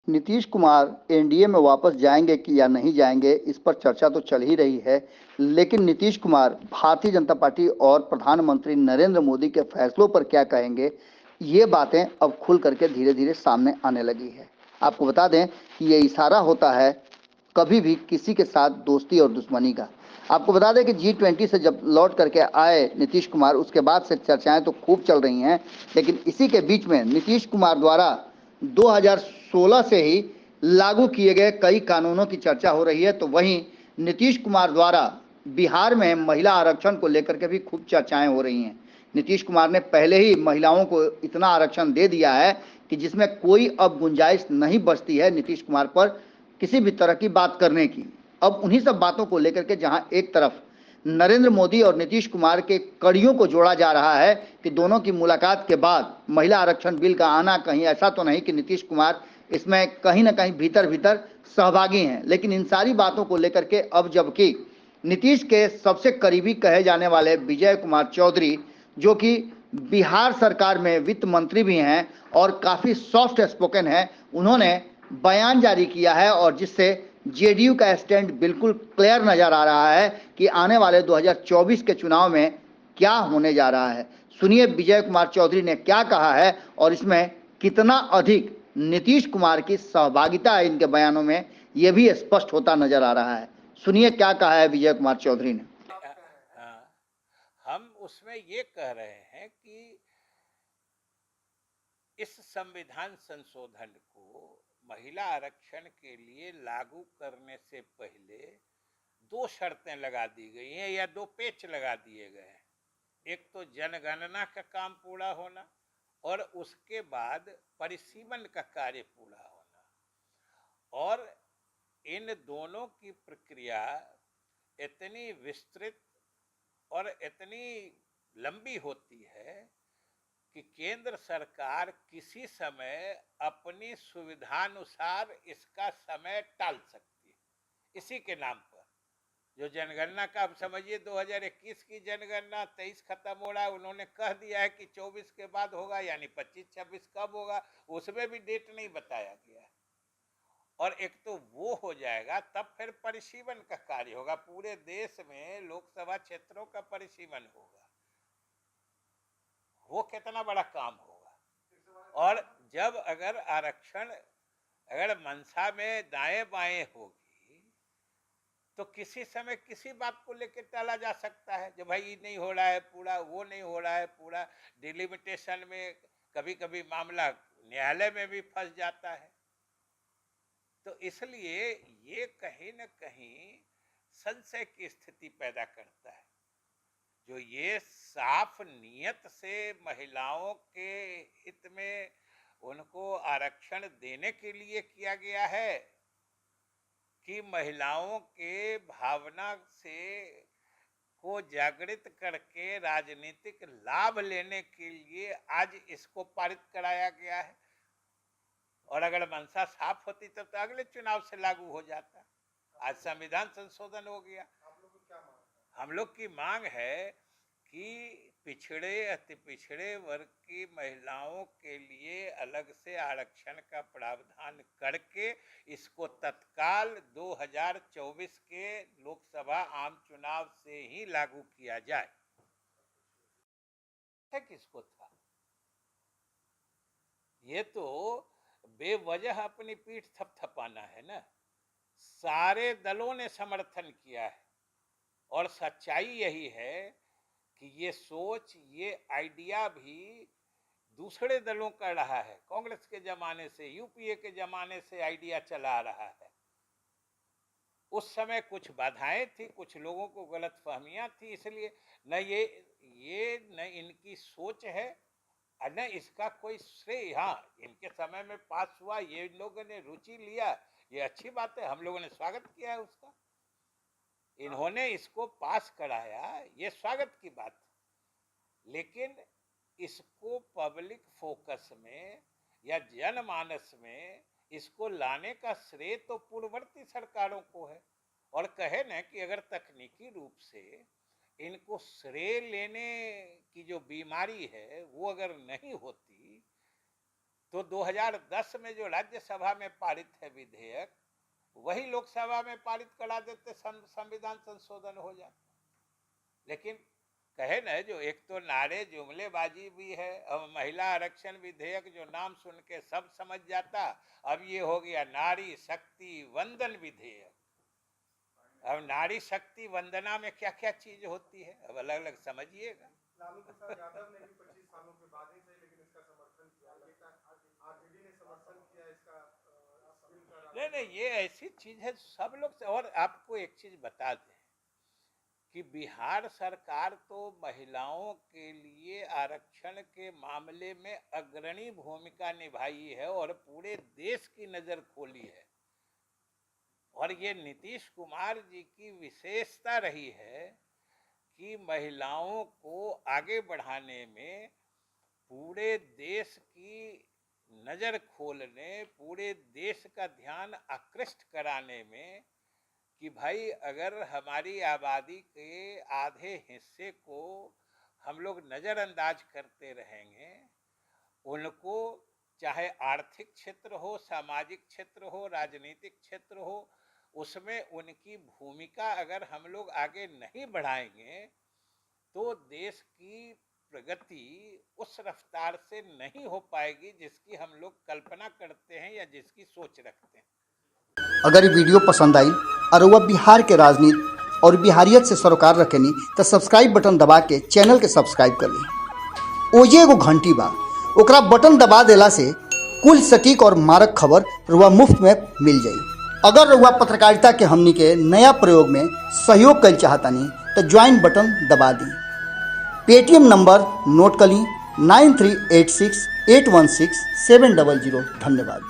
Nitish Kumar NDA में वापस जाएंगे कि या नहीं जाएंगे, इस पर चर्चा तो चल ही रही है। लेकिन नीतीश कुमार भारतीय जनता पार्टी और प्रधानमंत्री नरेंद्र मोदी के फैसलों पर क्या कहेंगे, ये बातें अब खुल करके धीरे धीरे सामने आने लगी है। आपको बता दें कि ये इशारा होता है कभी भी किसी के साथ दोस्ती और दुश्मनी का। आपको बता दें कि G20 से जब लौट करके आए नीतीश कुमार, उसके बाद से चर्चाएं तो खूब चल रही हैं। लेकिन इसी के बीच में नीतीश कुमार द्वारा 2016 से ही लागू किए गए कई कानूनों की चर्चा हो रही है। तो वहीं नीतीश कुमार द्वारा बिहार में महिला आरक्षण को लेकर के भी खूब चर्चाएं हो रही हैं। नीतीश कुमार ने पहले ही महिलाओं को इतना आरक्षण दे दिया है कि जिसमें कोई अब गुंजाइश नहीं बचती है नीतीश कुमार पर किसी भी तरह की बात करने की। अब उन्हीं सब बातों को लेकर के जहां एक तरफ नरेंद्र मोदी और नीतीश कुमार के कड़ियों को जोड़ा जा रहा है कि दोनों की मुलाकात के बाद महिला आरक्षण बिल का आना कहीं ऐसा तो नहीं कि नीतीश कुमार इसमें कहीं ना कहीं भीतर भीतर सहभागी हैं। लेकिन इन सारी बातों को लेकर के अब जबकि नीतीश के सबसे करीबी कहे जाने वाले विजय कुमार चौधरी, जो कि बिहार सरकार में वित्त मंत्री भी हैं और काफ़ी सॉफ्ट स्पोकन हैं, उन्होंने बयान जारी किया है और जिससे जेडीयू का स्टैंड बिल्कुल क्लियर नजर आ रहा है कि आने वाले 2024 के चुनाव में क्या होने जा रहा है। सुनिए विजय कुमार चौधरी ने क्या कहा है और इसमें कितना अधिक नीतीश कुमार की सहभागिता है इनके बयानों में, यह भी स्पष्ट होता नजर आ रहा है। सुनिए क्या कहा है विजय कुमार चौधरी ने। हाँ, हम उसमें ये कह रहे हैं कि इस संविधान संशोधन को महिला आरक्षण के लिए लागू करने से पहले दो शर्तें लगा दी गई हैं या दो पेच लगा दिए गए हैं। एक तो जनगणना का काम पूरा होना और उसके बाद परिसीमन का कार्य पूरा होना। और इन दोनों की प्रक्रिया इतनी विस्तृत और इतनी लंबी होती है कि केंद्र सरकार किसी समय अपनी सुविधानुसार इसका समय टाल सकती है इसी के नाम पर। जो जनगणना का अब समझिए 2021 की जनगणना 23 खत्म हो रहा है, उन्होंने कह दिया है कि 24 के बाद होगा, यानी 25-26 कब होगा उसमें भी डेट नहीं बताया गया है। और एक तो वो हो जाएगा, तब फिर परिसीमन का कार्य होगा, पूरे देश में लोकसभा क्षेत्रों का परिसीमन होगा। वो कितना बड़ा काम होगा। और जब अगर आरक्षण अगर मंशा में दाएं बाएं होगी तो किसी समय किसी बात को लेकर टाला जा सकता है, जो भाई नहीं हो रहा है पूरा, वो नहीं हो रहा है पूरा। डिलिमिटेशन में कभी कभी मामला न्यायालय में भी फंस जाता है। तो इसलिए ये कहीं न कहीं संशय की स्थिति पैदा करता है। जो ये साफ नियत से महिलाओं के हित में उनको आरक्षण देने के लिए किया गया है कि महिलाओं के भावना से को जागृत करके राजनीतिक लाभ लेने के लिए आज इसको पारित कराया गया है। और अगर मंशा साफ होती तब तो अगले चुनाव से लागू हो जाता। आज संविधान संशोधन हो गया। हम लोग की मांग है कि पिछड़े अति पिछड़े वर्ग की महिलाओं के लिए अलग से आरक्षण का प्रावधान करके इसको तत्काल 2024 के लोकसभा आम चुनाव से ही लागू किया जाए। किसको था ये तो बेवजह अपनी पीठ थपथपाना है ना। सारे दलों ने समर्थन किया है और सच्चाई यही है कि ये सोच ये आइडिया भी दूसरे दलों का रहा है। कांग्रेस के जमाने से, यूपीए के जमाने से आइडिया चला आ रहा है। उस समय कुछ बाधाएं थी, कुछ लोगों को गलत फहमियां थी, इसलिए न ये न इनकी सोच है और न इसका कोई श्रेय। हाँ, इनके समय में पास हुआ, ये लोगों ने रुचि लिया, ये अच्छी बात है, हम लोगों ने स्वागत किया है उसका। इन्होंने इसको पास कराया, ये स्वागत की बात। लेकिन इसको पब्लिक फोकस में या जनमानस में इसको लाने का श्रेय तो पूर्ववर्ती सरकारों को है। और कहे ना कि अगर तकनीकी रूप से इनको श्रेय लेने की जो बीमारी है वो अगर नहीं होती तो 2010 में जो राज्यसभा में पारित है विधेयक, वही लोकसभा में पारित करा देते, संविधान संशोधन हो जाता। लेकिन कहे न, जो एक तो नारे जुमलेबाजी भी है। अब महिला आरक्षण विधेयक जो नाम सुन के सब समझ जाता, अब ये हो गया नारी शक्ति वंदन विधेयक। अब नारी शक्ति वंदना में क्या क्या चीज होती है, अब अलग अलग समझिएगा। लालू प्रसाद यादव ने भी 25 सालों के बाद ही सही, लेकिन इसका समर्थन किया, आरजेडी ने समर्थन किया इसका। नहीं, ये ऐसी चीज है सब लोग। और आपको एक चीज बता दें कि बिहार सरकार तो महिलाओं के लिए आरक्षण के मामले में अग्रणी भूमिका निभाई है और पूरे देश की नजर खोली है। और ये नीतीश कुमार जी की विशेषता रही है कि महिलाओं को आगे बढ़ाने में, पूरे देश की नज़र खोलने, पूरे देश का ध्यान आकृष्ट कराने में, कि भाई अगर हमारी आबादी के आधे हिस्से को हम लोग नज़रअंदाज करते रहेंगे, उनको चाहे आर्थिक क्षेत्र हो, सामाजिक क्षेत्र हो, राजनीतिक क्षेत्र हो, उसमें उनकी भूमिका अगर हम लोग आगे नहीं बढ़ाएंगे तो देश की प्रगति उस रफ्तार से नहीं हो पाएगी जिसकी हम लोग कल्पना करते हैं या जिसकी सोच रखते हैं। अगर ये वीडियो पसंद आई और वह बिहार के राजनीति और बिहारियत से सरोकार रखेनी तो सब्सक्राइब बटन दबा के चैनल के सब्सक्राइब कर ली। ओजे एगो घंटी बा, ओकरा बटन दबा देला से कुल सटीक और मारक खबर रुआ मुफ्त में मिल जाई। अगर रुआ पत्रकारिता के हमनी के नया प्रयोग में सहयोग कर चाहतानी तो ज्वाइन बटन दबा दी। पेटीएम नंबर नोट कर ली 9386816700। धन्यवाद।